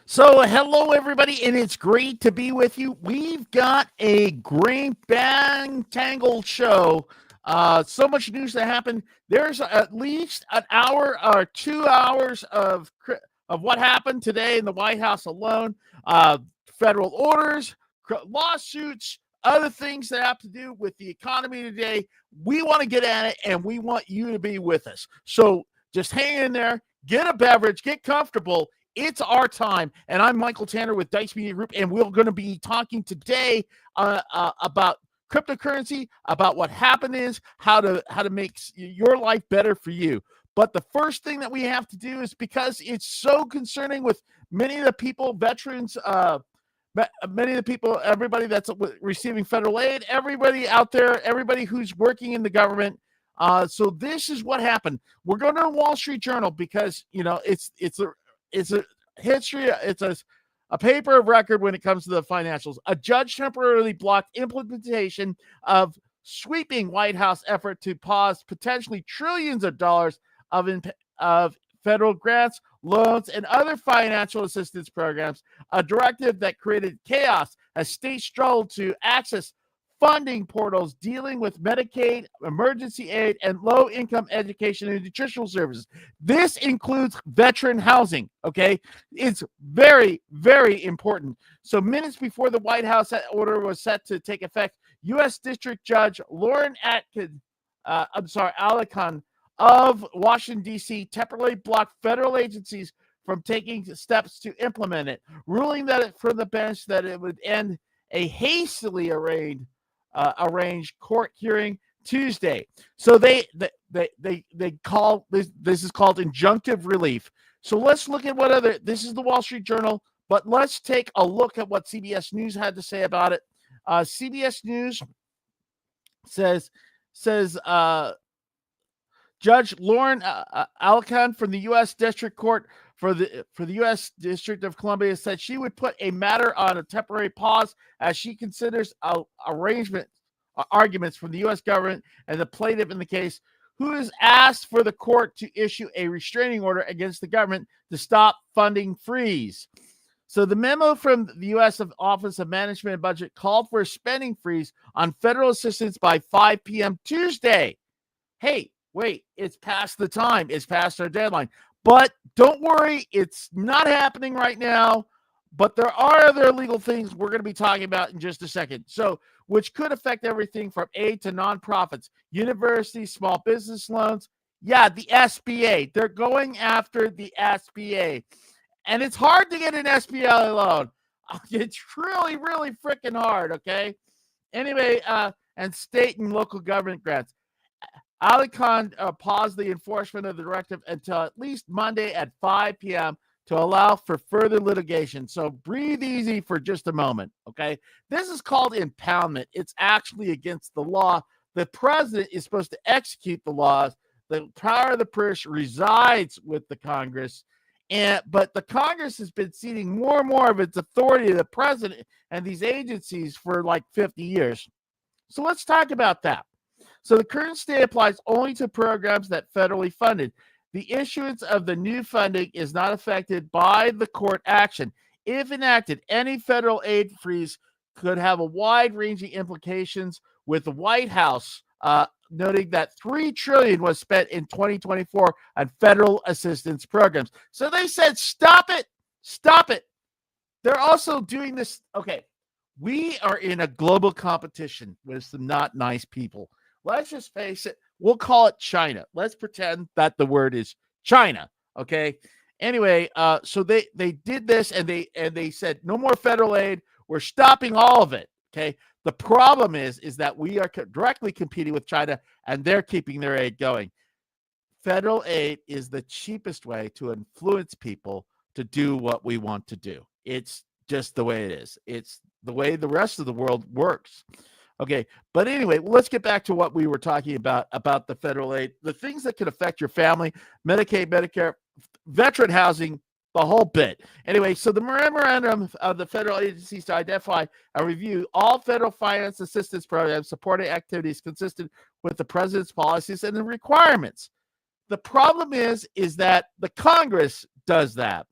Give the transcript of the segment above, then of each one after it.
So, hello everybody, and it's great to be with you. We've got a great bang tangled show. So much news that happened. There's at least an hour or 2 hours of what happened today in the White House alone. Federal orders, lawsuits, other things that have to do with the economy today. We want to get at it, and we want you to be with us. So, just hang in there, get a beverage, get comfortable. It's our time, and I'm Michael Tanner with Dice Media Group, and we're going to be talking today about cryptocurrency, about what happened is, how to make your life better for you. But the first thing that we have to do is, because it's so concerning with many of the people, veterans, many of the people, everybody that's receiving federal aid, everybody out there, everybody who's working in the government. So this is what happened. We're going to the Wall Street Journal because it's a history. It's a paper of record when it comes to the financials. A judge temporarily blocked implementation of sweeping White House effort to pause potentially trillions of dollars of federal grants, loans, and other financial assistance programs, a directive that created chaos as states struggled to access funding portals dealing with Medicaid, emergency aid, and low-income education and nutritional services. This includes veteran housing, okay? It's very, very important. So minutes before the White House order was set to take effect, U.S. District Judge Lauren Alicon of Washington, D.C. temporarily blocked federal agencies from taking steps to implement it, ruling that from the bench that it would end a hastily arranged court hearing Tuesday. So they call this is called injunctive relief. So let's look at this is the Wall Street Journal, but let's take a look at what CBS News had to say about it. CBS News says Judge Lauren Alicon from the U.S. District Court for the U.S. District of Columbia said she would put a matter on a temporary pause as she considers arguments from the U.S. government and the plaintiff in the case, who has asked for the court to issue a restraining order against the government to stop funding freeze. So the memo from the U.S. Office of Management and Budget called for a spending freeze on federal assistance by 5 p.m. Tuesday. Hey, wait, it's past the time. It's past our deadline. But don't worry, it's not happening right now. But there are other legal things we're going to be talking about in just a second. So, which could affect everything from aid to nonprofits, universities, small business loans. Yeah, the SBA. They're going after the SBA. And it's hard to get an SBA loan. It's really, really freaking hard, okay? Anyway, and state and local government grants. Alicon paused the enforcement of the directive until at least Monday at 5 p.m. to allow for further litigation. So breathe easy for just a moment, okay? This is called impoundment. It's actually against the law. The president is supposed to execute the laws. The power of the purse resides with the Congress. But the Congress has been ceding more and more of its authority to the president and these agencies for like 50 years. So let's talk about that. So the current stay applies only to programs that federally funded. The issuance of the new funding is not affected by the court action. If enacted, any federal aid freeze could have a wide-ranging implications, with the White House noting that $3 trillion was spent in 2024 on federal assistance programs. So they said, stop it, stop it. They're also doing this. Okay, we are in a global competition with some not nice people. Let's just face it. We'll call it China. Let's pretend that the word is China. Okay. Anyway, so they did this and they said no more federal aid. We're stopping all of it. Okay. The problem is that we are directly competing with China and they're keeping their aid going. Federal aid is the cheapest way to influence people to do what we want to do. It's just the way it is. It's the way the rest of the world works. Okay, but anyway, let's get back to what we were talking about the federal aid, the things that could affect your family, Medicaid, Medicare, veteran housing, the whole bit. Anyway, so the memorandum of the federal agencies to identify and review all federal finance assistance programs supporting activities consistent with the president's policies and the requirements. The problem is that the Congress does that.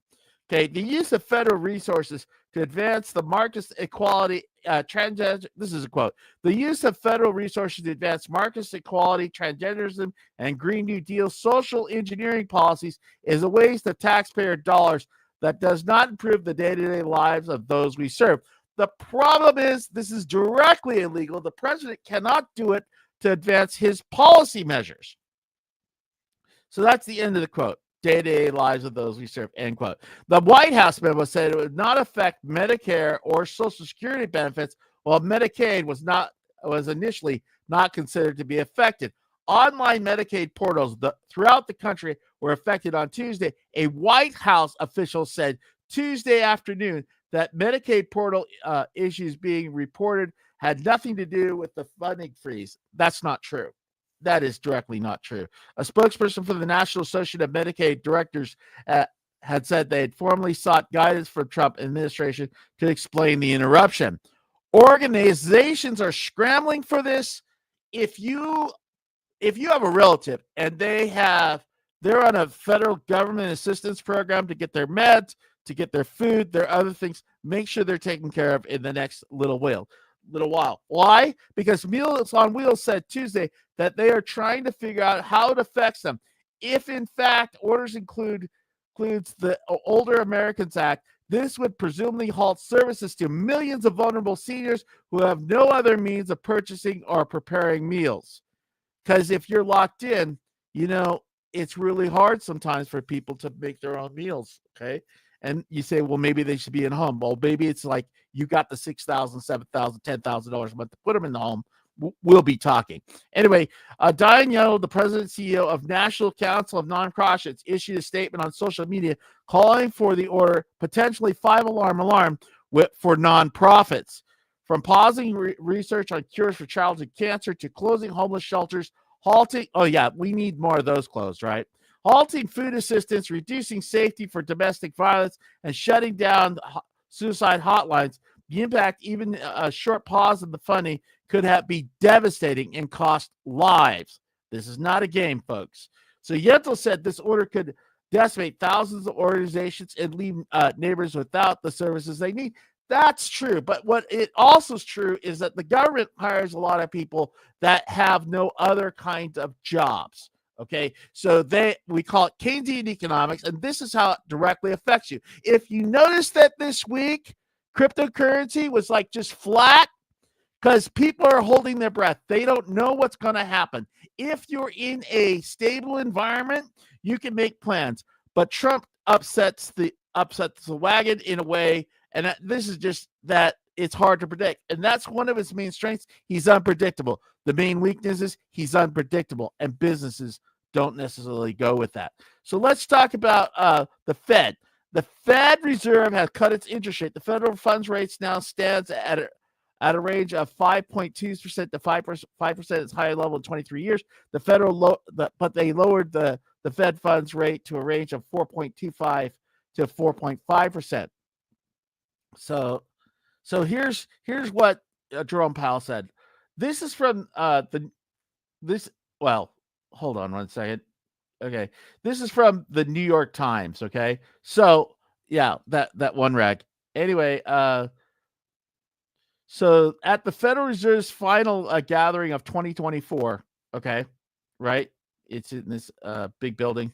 Okay, the use of federal resources to advance the market equality this is a quote. The use of federal resources to advance market equality, transgenderism, and Green New Deal social engineering policies is a waste of taxpayer dollars that does not improve the day-to-day lives of those we serve. The problem is this is directly illegal. The president cannot do it to advance his policy measures. So that's the end of the quote. Day-to-day lives of those we serve, end quote. The White House memo said it would not affect Medicare or Social Security benefits, while Medicaid was initially not considered to be affected. Online Medicaid portals throughout the country were affected on Tuesday. A White House official said Tuesday afternoon that Medicaid portal issues being reported had nothing to do with the funding freeze. That's not true. That is directly not true. A spokesperson for the National Association of Medicaid Directors had said they had formally sought guidance from Trump administration to explain the interruption. Organizations are scrambling for this. If you have a relative and they're on a federal government assistance program to get their meds, to get their food, their other things, make sure they're taken care of in the next little while. Why? Because Meals on Wheels said Tuesday that they are trying to figure out how it affects them. If in fact orders includes the Older Americans Act, this would presumably halt services to millions of vulnerable seniors who have no other means of purchasing or preparing meals. Because if you're locked in, it's really hard sometimes for people to make their own meals. Okay. And you say, well, maybe they should be in home. Well, maybe it's like you got the $6,000, $7,000, $10,000 a month to put them in the home. We'll be talking. Anyway, Diane Young, the president and CEO of National Council of Nonprofits, issued a statement on social media calling for the order, potentially 5-alarm for nonprofits. From pausing research on cures for childhood cancer to closing homeless shelters, halting, we need more of those closed, right? Halting food assistance, reducing safety for domestic violence, and shutting down suicide hotlines. The impact, even a short pause in the funding, could be devastating and cost lives. This is not a game, folks. So Yentl said this order could decimate thousands of organizations and leave neighbors without the services they need. That's true. But what it also is true is that the government hires a lot of people that have no other kinds of jobs. Okay, so we call it Keynesian economics, and this is how it directly affects you. If you notice that this week, cryptocurrency was like just flat because people are holding their breath. They don't know what's going to happen. If you're in a stable environment, you can make plans. But Trump upsets the wagon in a way, and this is just that it's hard to predict. And that's one of his main strengths. He's unpredictable. The main weakness is he's unpredictable, and businesses don't necessarily go with that. So let's talk about the Fed. The Fed Reserve has cut its interest rate. The federal funds rates now stands at a range of 5.2% to 5%. Its higher level in 23 years. But they lowered the Fed funds rate to a range of 4.25 to 4.5%. So here's what Jerome Powell said. This is from hold on one second. Okay. This is from the New York Times. Okay. So yeah, that one rag. Anyway, so at the Federal Reserve's final gathering of 2024, okay, right? It's in this big building.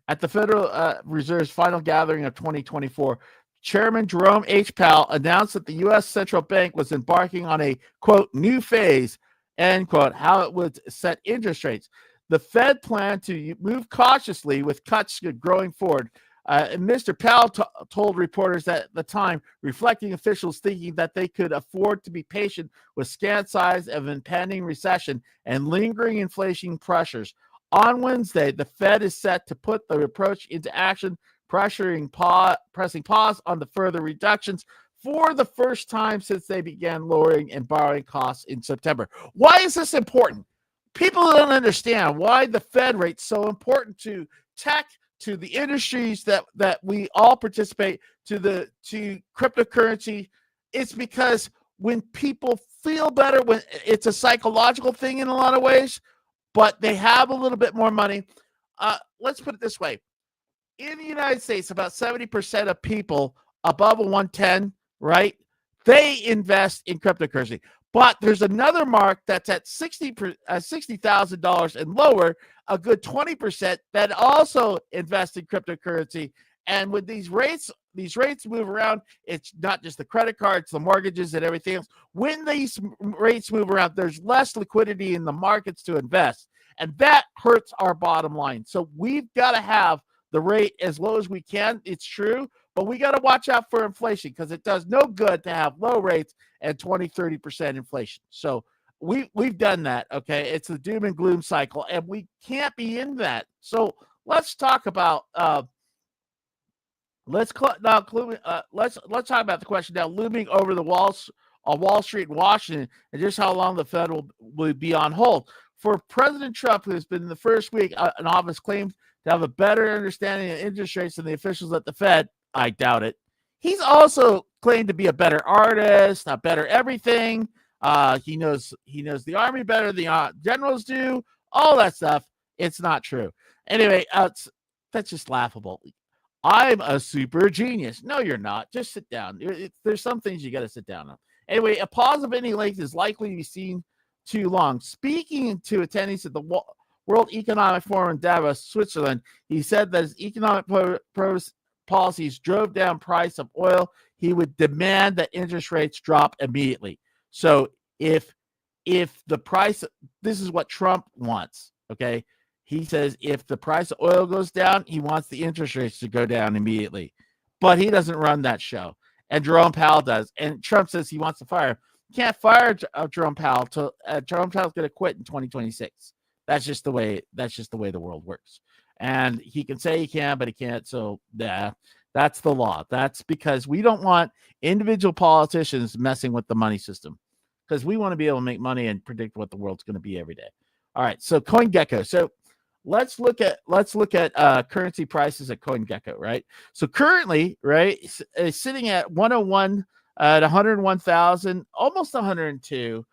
At the Federal Reserve's final gathering of 2024, Chairman Jerome H. Powell announced that the U.S. Central Bank was embarking on a, quote, new phase, end quote, how it would set interest rates. The Fed planned to move cautiously with cuts growing forward. And Mr. Powell told reporters at the time, reflecting officials thinking that they could afford to be patient with scant signs of impending recession and lingering inflation pressures. On Wednesday, the Fed is set to put the approach into action, pressing pause on the further reductions for the first time since they began lowering and borrowing costs in September. Why is this important? People don't understand why the Fed rate's so important to tech, to the industries that we all participate, to cryptocurrency. It's because when people feel better, when it's a psychological thing in a lot of ways, but they have a little bit more money. Let's put it this way. in the United States, about 70% of people above a 110, right? They invest in cryptocurrency. But there's another mark that's at $60,000 and lower, a good 20% that also invest in cryptocurrency. And with these rates move around, it's not just the credit cards, the mortgages, and everything else. When these rates move around, there's less liquidity in the markets to invest. And that hurts our bottom line. So we've got to have the rate as low as we can. It's true, but we got to watch out for inflation because it does no good to have low rates and 20-30% inflation. So we've done that. Okay, it's the doom and gloom cycle, and we can't be in that. So let's talk about let's talk about the question now looming over the walls on Wall Street in Washington, and just how long the Fed will be on hold. For President Trump, who has been in the first week in office, claims to have a better understanding of interest rates than the officials at the Fed. I doubt it. He's also claimed to be a better artist, a better everything. He knows the Army better than the generals do. All that stuff. It's not true. Anyway, that's just laughable. I'm a super genius. No, you're not. Just sit down. There's some things you got to sit down on. Anyway, a pause of any length is likely to be seen too long. Speaking to attendees at the World Economic Forum in Davos, Switzerland, he said that his economic policies drove down price of oil. He would demand that interest rates drop immediately. So if the price, this is what Trump wants, okay? He says if the price of oil goes down, he wants the interest rates to go down immediately. But he doesn't run that show. And Jerome Powell does. And Trump says he wants to fire him. Can't fire Jerome Powell till Jerome Powell's going to quit in 2026. That's just the way the world works. And he can say he can, but he can't. So yeah, that's the law. That's because we don't want individual politicians messing with the money system, because we want to be able to make money and predict what the world's going to be every day. All right. So CoinGecko. So let's look at currency prices at CoinGecko, right? So currently, right, it's sitting at 101 at 101,000, almost 102.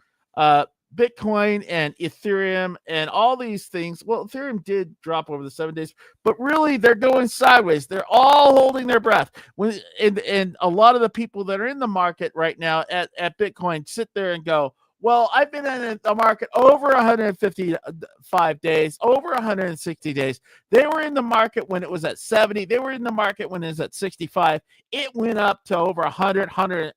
Bitcoin and Ethereum and all these things. Well, Ethereum did drop over the 7 days, but really they're going sideways. They're all holding their breath. And a lot of the people that are in the market right now at Bitcoin sit there and go, well, I've been in the market over 155 days, over 160 days. They were in the market when it was at 70. They were in the market when it was at 65. It went up to over 100,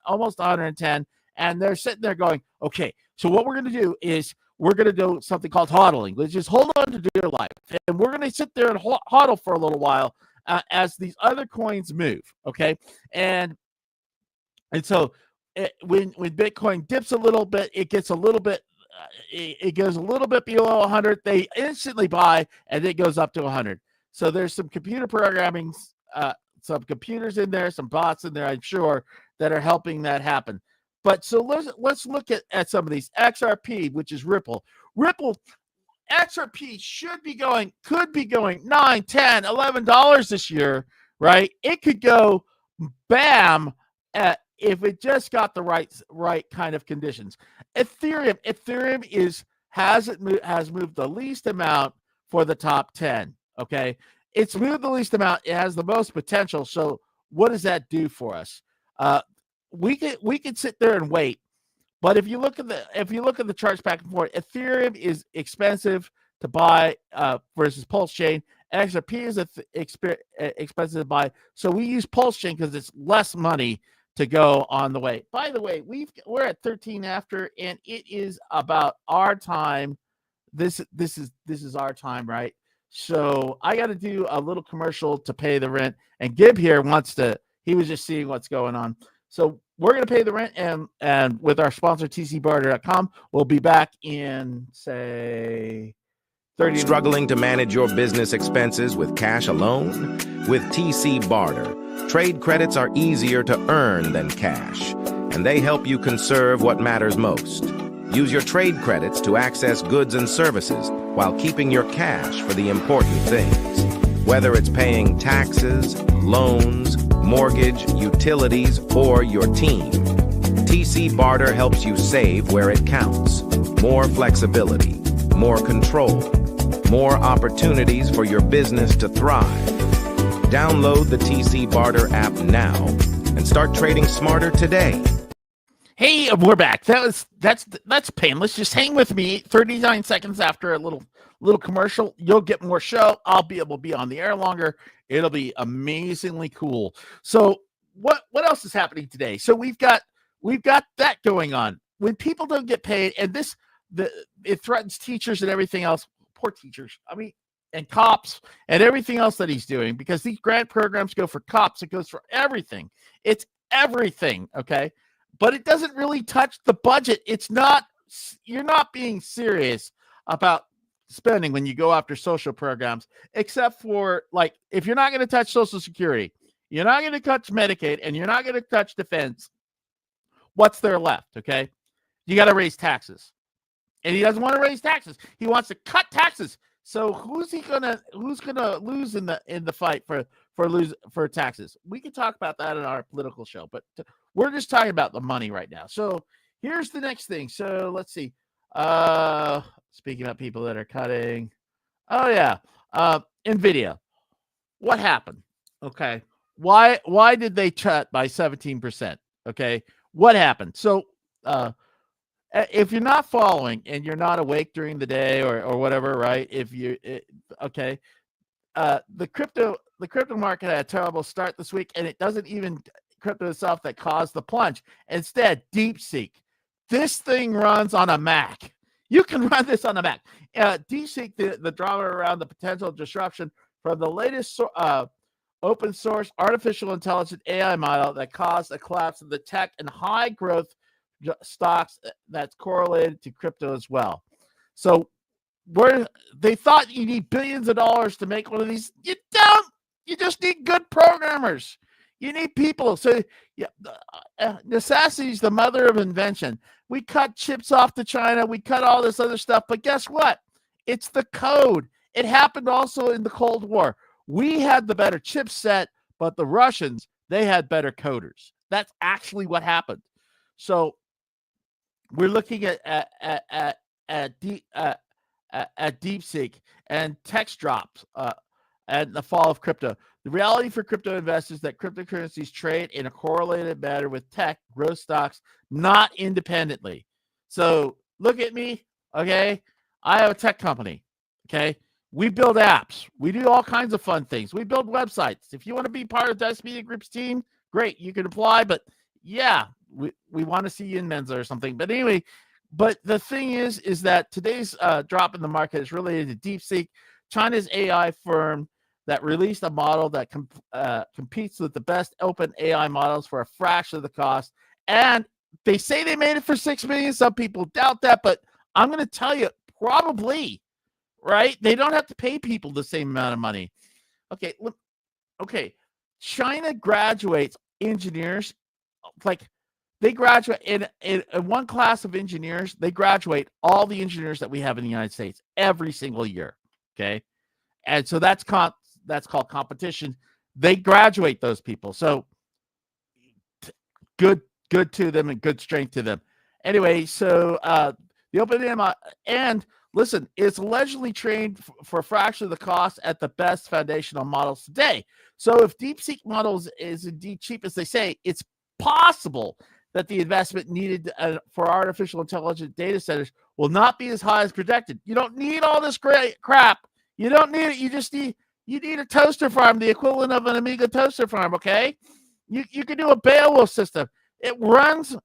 almost 110. And they're sitting there going, okay, so what we're going to do is we're going to do something called hodling. Let's just hold on to dear life. And we're going to sit there and hodl for a little while as these other coins move, okay? And so when Bitcoin dips a little bit, it gets a little bit, it goes a little bit below 100. They instantly buy, and it goes up to 100. So there's some computer programming, some computers in there, some bots in there, I'm sure, that are helping that happen. But so let's look at some of these. XRP, which is Ripple. XRP could be going $9, $10, $11 this year, right? It could go bam if it just got the right kind of conditions. Ethereum has moved the least amount for the top 10. Okay, it's moved the least amount. It has the most potential. So what does that do for us? We could sit there and wait, but if you look at the charts back and forth, Ethereum is expensive to buy versus Pulse Chain. XRP is expensive to buy, so we use Pulse Chain because it's less money to go on the way. By the way, we're at 13 after, and it is about our time. This is our time, right? So I got to do a little commercial to pay the rent, and Gib here he was just seeing what's going on. So we're going to pay the rent, and with our sponsor, tcbarter.com, we'll be back in, say, 30 Struggling to manage your business expenses with cash alone? With TC Barter, trade credits are easier to earn than cash, and they help you conserve what matters most. Use your trade credits to access goods and services while keeping your cash for the important things. Whether it's paying taxes, loans, mortgage, utilities, or your team, TC Barter helps you save where it counts. More flexibility, more control, more opportunities for your business to thrive. Download the TC Barter app now and start trading smarter today. Hey, we're back. That's painless. Just hang with me. 39 seconds after a little commercial, you'll get more show. I'll be able to be on the air longer. It'll be amazingly cool. So what else is happening today? So we've got that going on. When people don't get paid, and it threatens teachers and everything else. Poor teachers. I mean, and cops and everything else that he's doing, because these grant programs go for cops. It goes for everything. It's everything. Okay. But it doesn't really touch the budget. You're not being serious about spending when you go after social programs, except for, like, if you're not going to touch Social Security, you're not going to touch Medicaid, and you're not going to touch defense, what's there left? Okay. You got to raise taxes. And he doesn't want to raise taxes. He wants to cut taxes. So who's gonna lose in the fight for taxes? We can talk about that in our political show, but we're just talking about the money right now. So here's the next thing. So let's see. Speaking about people that are cutting. Oh yeah. Nvidia. What happened? Okay. Why did they cut by 17%? Okay. What happened? So if you're not following and you're not awake during the day or whatever, right? The crypto market had a terrible start this week, and it doesn't even crypto itself that caused the plunge. Instead, DeepSeek. This thing runs on a Mac. You can run this on a Mac. DeepSeek, the drama around the potential disruption from the latest open source artificial intelligence AI model that caused a collapse of the tech and high growth stocks that's correlated to crypto as well. So they thought you need billions of dollars to make one of these. You don't. You just need good programmers. You need people. So necessity is the mother of invention. We cut chips off to China. We cut all this other stuff. But guess what? It's the code. It happened also in the Cold War. We had the better chipset, but the Russians, they had better coders. That's actually what happened. So we're looking at DeepSeek and text drops and the fall of crypto. The reality for crypto investors is that cryptocurrencies trade in a correlated manner with tech growth stocks, not independently. So look at me, okay? I have a tech company, okay? We build apps. We do all kinds of fun things. We build websites. If you want to be part of Dice Media Group's team, great, you can apply. But yeah, we want to see you in Mensa or something. But anyway, but the thing is that today's drop in the market is related to DeepSeek, China's AI firm that released a model that competes with the best open AI models for a fraction of the cost. And they say they made it for $6 million. Some people doubt that, but I'm going to tell you, probably, right? They don't have to pay people the same amount of money. Okay, look, okay. China graduates engineers, like they graduate in one class of engineers, they graduate all the engineers that we have in the United States every single year. Okay. And so that's called competition. They graduate those people. So good to them and good strength to them. Anyway, so the OpenAI, and listen, it's allegedly trained for a fraction of the cost at the best foundational models today. So if DeepSeek models is indeed cheap as they say, it's possible that the investment needed for artificial intelligence data centers will not be as high as projected. You don't need all this great crap. You don't need it. You need a toaster farm, the equivalent of an Amiga toaster farm. Okay, you can do a Beowulf system. It runs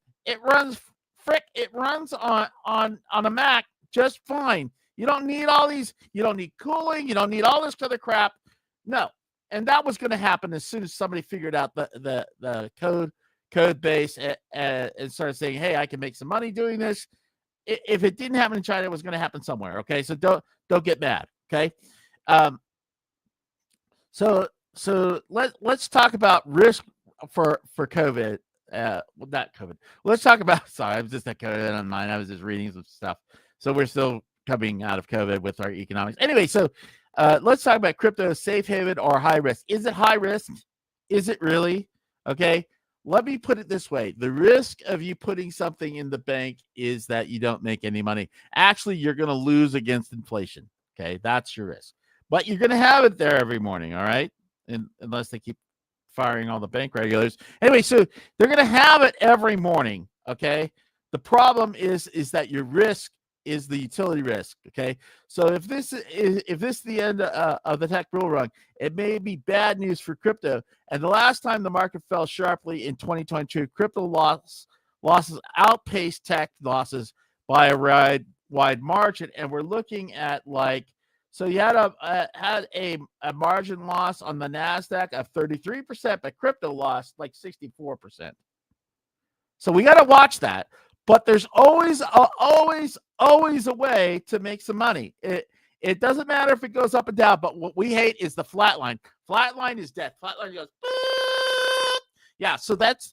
on a Mac just fine. You don't need all these. You don't need cooling. You don't need all this other crap. No, and that was going to happen as soon as somebody figured out the code base and started saying, "Hey, I can make some money doing this." If it didn't happen in China, it was going to happen somewhere. Okay, so don't get mad. Okay, so let's talk about risk for COVID. Well, not COVID. Let's talk about. Sorry, I was just at COVID online. I was just reading some stuff. So we're still coming out of COVID with our economics. Anyway, so let's talk about crypto, safe haven or high risk. Is it high risk? Is it really? Okay. Let me put it this way. The risk of you putting something in the bank is that you don't make any money. Actually, you're going to lose against inflation. Okay. That's your risk. But you're going to have it there every morning. All right. unless they keep firing all the bank regulators. Anyway, so they're going to have it every morning. Okay. The problem is that your risk is the utility risk. Okay. So if this is the end of the tech bull run, it may be bad news for crypto. And the last time the market fell sharply in 2022, crypto losses outpaced tech losses by a wide margin. And we're looking at so you had a margin loss on the NASDAQ of 33%, but crypto lost like 64%. So we got to watch that. But there's always a way to make some money. It doesn't matter if it goes up and down, but what we hate is the flat line. Flat line is death. Flat line goes, yeah, so that's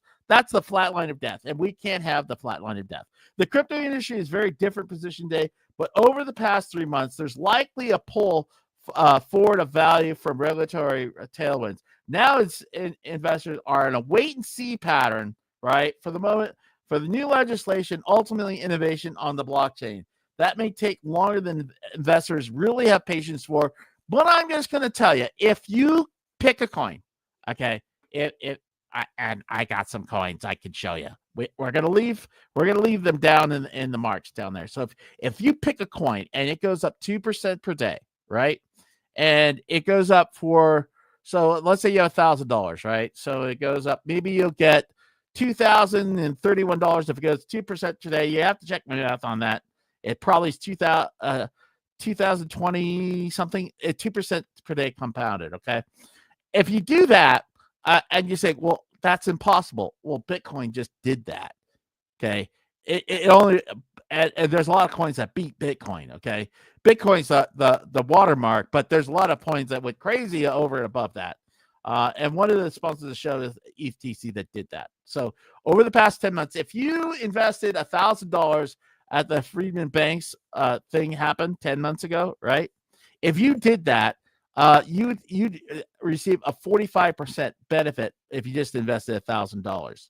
the flat line of death, and we can't have the flat line of death. The crypto industry is very different position today, but over the past 3 months, there's likely a pull forward of value from regulatory tailwinds. Now investors are in a wait-and-see pattern, right, for the moment, for the new legislation, ultimately innovation on the blockchain. That may take longer than investors really have patience for, but I'm just going to tell you, if you pick a coin, okay, I got some coins I can show you. We're gonna leave them down in the marks down there. So if you pick a coin and it goes up 2% per day, right, and it goes up so let's say you have $1,000, right? So it goes up. Maybe you'll get $2,031 if it goes 2% today. You have to check my math on that. It probably is 2020 something. 2% per day compounded. Okay, if you do that. And you say, well, that's impossible. Well, Bitcoin just did that. Okay. It only, and there's a lot of coins that beat Bitcoin. Okay. Bitcoin's the watermark, but there's a lot of coins that went crazy over and above that. And one of the sponsors of the show is ETC that did that. So over the past 10 months, if you invested $1,000 at the Freedman Banks thing happened 10 months ago, right? If you did that, you'd receive a 45% benefit if you just invested $1,000.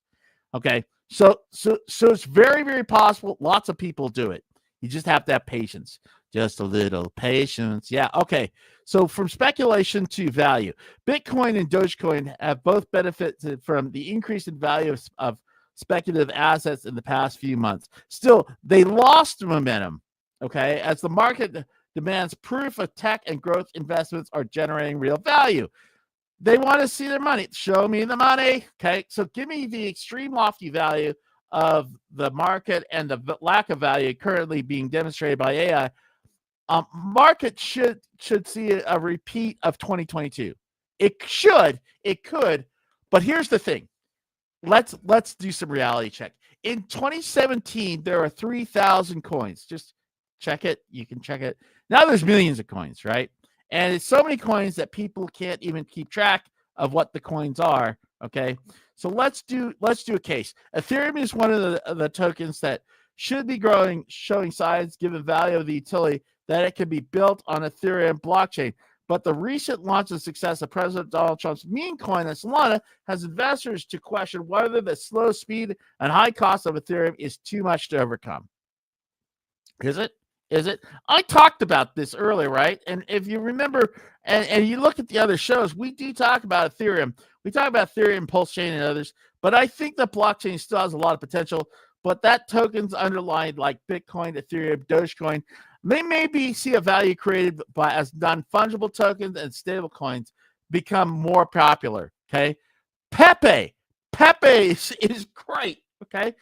Okay, so it's very, very possible. Lots of people do it. You just have to have patience, just a little patience. Yeah. Okay. So from speculation to value, Bitcoin and Dogecoin have both benefited from the increase in value of speculative assets in the past few months. Still, they lost momentum. Okay, as the market demands proof of tech and growth investments are generating real value. They want to see their money. Show me the money. Okay, so give me the extreme lofty value of the market and the lack of value currently being demonstrated by AI. Market should see a repeat of 2022. It could, but here's the thing. Let's do some reality check. In 2017, there are 3,000 coins. Just check it. You can check it. Now there's millions of coins, right? And it's so many coins that people can't even keep track of what the coins are. Okay, so let's do a case. Ethereum is one of the tokens that should be growing, showing signs given value of the utility that it can be built on Ethereum blockchain. But the recent launch and success of President Donald Trump's meme coin and Solana has investors to question whether the slow speed and high cost of Ethereum is too much to overcome. Is it? I talked about this earlier, right? And if you remember, and you look at the other shows, we do talk about Ethereum. We talk about Ethereum, Pulse Chain, and others. But I think the blockchain still has a lot of potential. But that token's underlined like Bitcoin, Ethereum, Dogecoin. They maybe see a value created by as non-fungible tokens and stable coins become more popular. Okay, Pepe is great. Okay,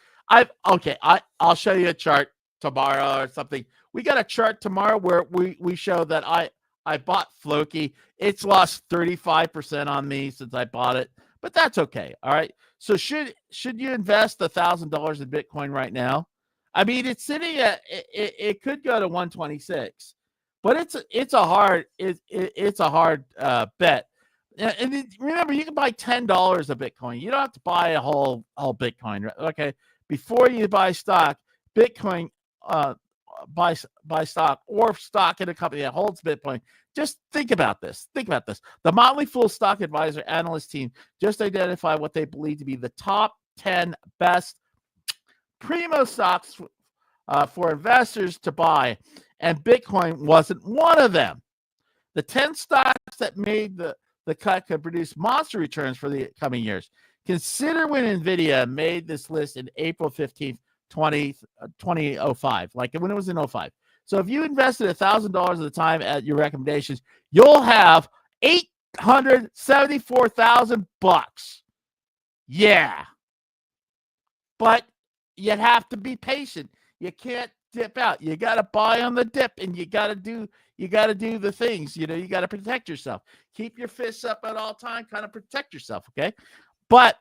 I'll show you a chart tomorrow or something. We got a chart tomorrow where we show that I bought Floki. It's lost 35% on me since I bought it, but that's okay. All right. So should you invest $1,000 in Bitcoin right now? I mean, it's sitting at it could go to 126, but it's a hard bet. And remember, you can buy $10 of Bitcoin. You don't have to buy a whole Bitcoin. Okay, before you buy stock, Bitcoin. Buy stock or stock in a company that holds Bitcoin. Just think about this. The Motley Fool Stock Advisor analyst team just identified what they believe to be the top 10 best primo stocks for investors to buy, and Bitcoin wasn't one of them. The 10 stocks that made the the cut could produce monster returns for the coming years. Consider when NVIDIA made this list in April 15th, 2005, like when it was in 05. So if you invested $1,000 at the time at your recommendations, you'll have $874,000. Yeah. But you'd have to be patient. You can't dip out. You got to buy on the dip, and you got to do the things. You got to protect yourself. Keep your fists up at all times. Kind of protect yourself, okay? But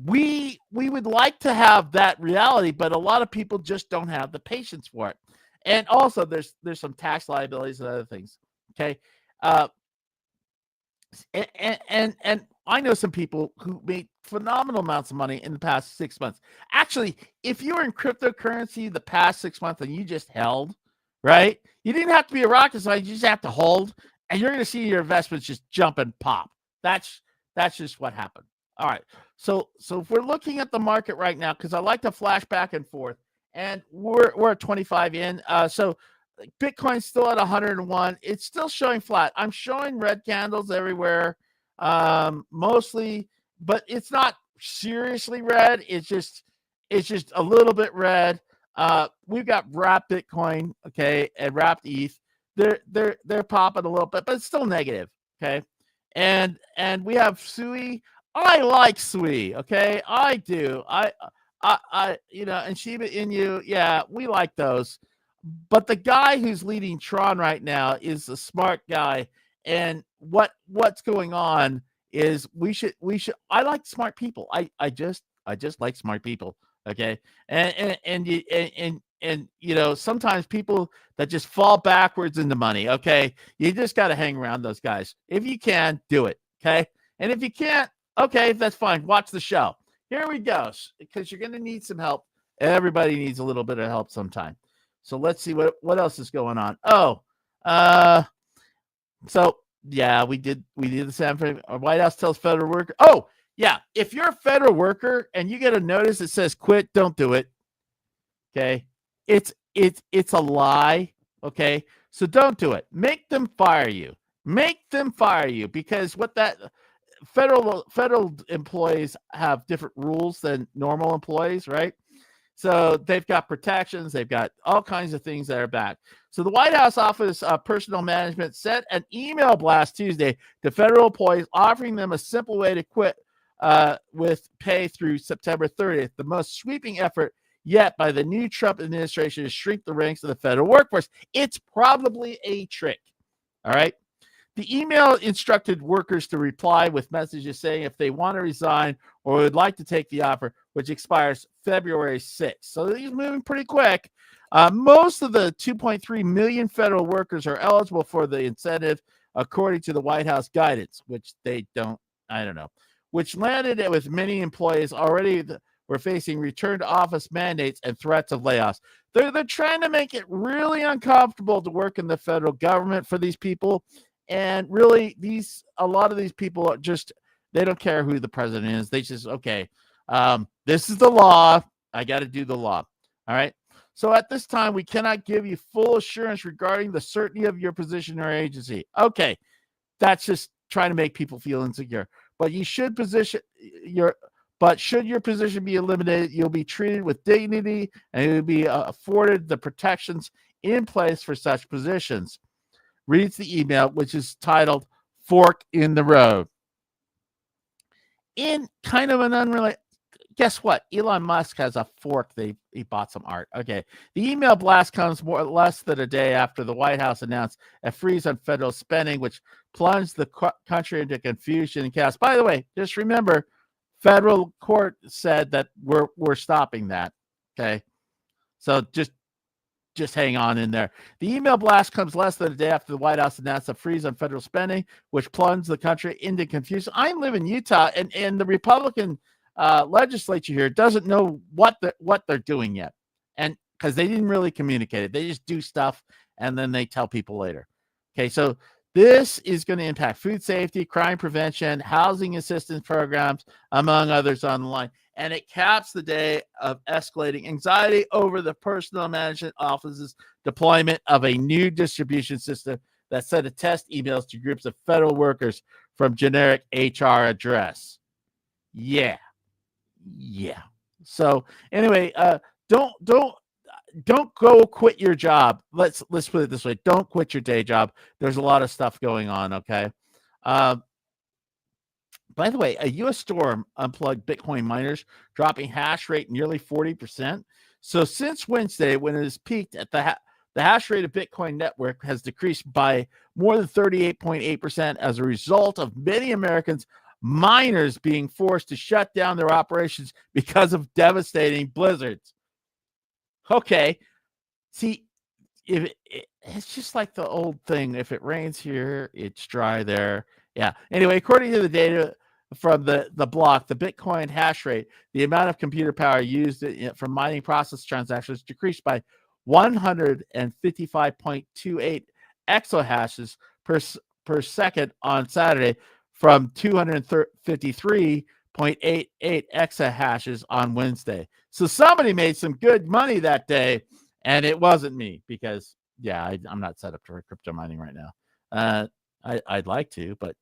we would like to have that reality, but a lot of people just don't have the patience for it. And also, there's some tax liabilities and other things, okay? And I know some people who made phenomenal amounts of money in the past 6 months. Actually, if you were in cryptocurrency the past 6 months and you just held, right? You didn't have to be a rocket scientist. You just have to hold, and you're going to see your investments just jump and pop. That's just what happened. All right. So if we're looking at the market right now, because I like to flash back and forth, and we're at 25 in. So Bitcoin's still at 101. It's still showing flat. I'm showing red candles everywhere, mostly, but it's not seriously red. It's just a little bit red. We've got wrapped Bitcoin, okay, and wrapped ETH. They're popping a little bit, but it's still negative, okay. And we have SUI. I like SUI, okay. I do. I and Shiba Inu, yeah, we like those. But the guy who's leading Tron right now is a smart guy, and what's going on is we should. I like smart people. I just like smart people. Okay, and sometimes people that just fall backwards into money. Okay, you just got to hang around those guys if you can do it. Okay, and if you can't, okay, that's fine. Watch the show. Here we go, because you're going to need some help. Everybody needs a little bit of help sometime. So let's see what else is going on. So yeah, we did the same thing. White House tells federal worker. Oh yeah, if you're a federal worker and you get a notice that says quit, don't do it. Okay, it's a lie. Okay, so don't do it. Make them fire you. Make them fire you, because what that federal employees have different rules than normal employees, right? So they've got protections. They've got all kinds of things that are back. So the White House Office of Personnel Management sent an email blast Tuesday to federal employees offering them a simple way to quit with pay through September 30th, the most sweeping effort yet by the new Trump administration to shrink the ranks of the federal workforce. It's probably a trick. All right. The email instructed workers to reply with messages saying if they want to resign or would like to take the offer, which expires February 6th. So he's moving pretty quick. Most of the 2.3 million federal workers are eligible for the incentive, according to the White House guidance, which they don't, I don't know, which landed with many employees already were facing return to office mandates and threats of layoffs. They're trying to make it really uncomfortable to work in the federal government for these people. And really, a lot of these people are just, they don't care who the president is. They just, okay, this is the law. I got to do the law. All right. So at this time, we cannot give you full assurance regarding the certainty of your position or agency. Okay. That's just trying to make people feel insecure. But should your position be eliminated, you'll be treated with dignity and you'll be afforded the protections in place for such positions. Reads the email, which is titled Fork in the Road. In kind of an unrelated, guess what? Elon Musk has a fork. He bought some art. Okay. The email blast comes more or less than a day after the White House announced a freeze on federal spending, which plunged the country into confusion and chaos. By the way, just remember, federal court said that we're stopping that. Okay. So just hang on in there. The email blast comes less than a day after the White House announced a freeze on federal spending, which plunged the country into confusion. I live in Utah, and the Republican legislature here doesn't know what they're doing yet, and because they didn't really communicate it. They just do stuff, and then they tell people later. Okay, so this is going to impact food safety, crime prevention, housing assistance programs, among others on the line. And it caps the day of escalating anxiety over the Personnel Management Office's deployment of a new distribution system that sent a test emails to groups of federal workers from generic HR address. Yeah. So anyway, don't go quit your job. Let's put it this way. Don't quit your day job. There's a lot of stuff going on. Okay. By the way, a U.S. storm unplugged Bitcoin miners, dropping hash rate nearly 40%. So since Wednesday, when it has peaked at the hash rate of Bitcoin network has decreased by more than 38.8% as a result of many Americans miners being forced to shut down their operations because of devastating blizzards. Okay. See, it's just like the old thing. If it rains here, it's dry there. Yeah. Anyway, according to the data from the block, the Bitcoin hash rate, the amount of computer power used for mining process transactions decreased by 155.28 exahashes per second on Saturday from 253.88 exahashes on Wednesday. So somebody made some good money that day, and it wasn't me because, I'm not set up for crypto mining right now. I'd like to, but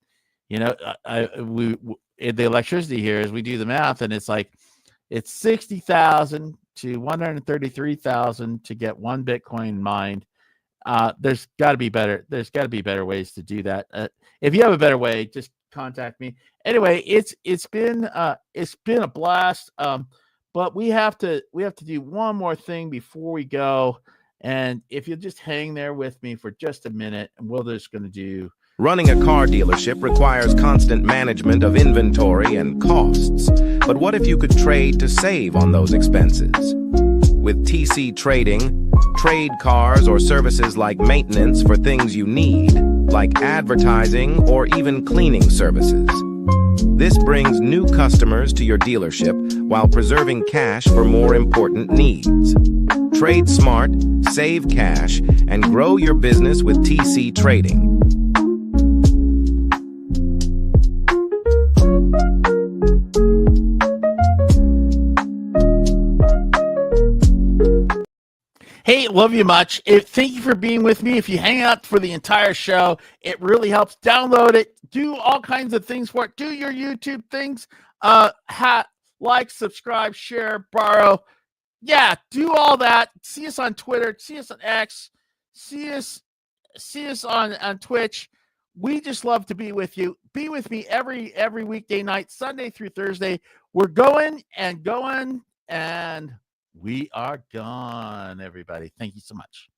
the electricity here is we do the math, and it's like it's 60,000 to 133,000 to get one Bitcoin mined. There's got to be better. There's got to be better ways to do that. If you have a better way, just contact me. Anyway, it's been a blast. But we have to do one more thing before we go. And if you'll just hang there with me for just a minute, and we're just going to do. Running a car dealership requires constant management of inventory and costs. But what if you could trade to save on those expenses? With TC Trading, trade cars or services like maintenance for things you need, like advertising or even cleaning services. This brings new customers to your dealership while preserving cash for more important needs. Trade smart, save cash, and grow your business with TC Trading. Hey, love you much. Thank you for being with me. If you hang out for the entire show, it really helps. Download it. Do all kinds of things for it. Do your YouTube things. Like, subscribe, share, borrow. Yeah, do all that. See us on Twitter. See us on X. See us on Twitch. We just love to be with you. Be with me every weekday night, Sunday through Thursday. We're going, and we are gone, everybody. Thank you so much.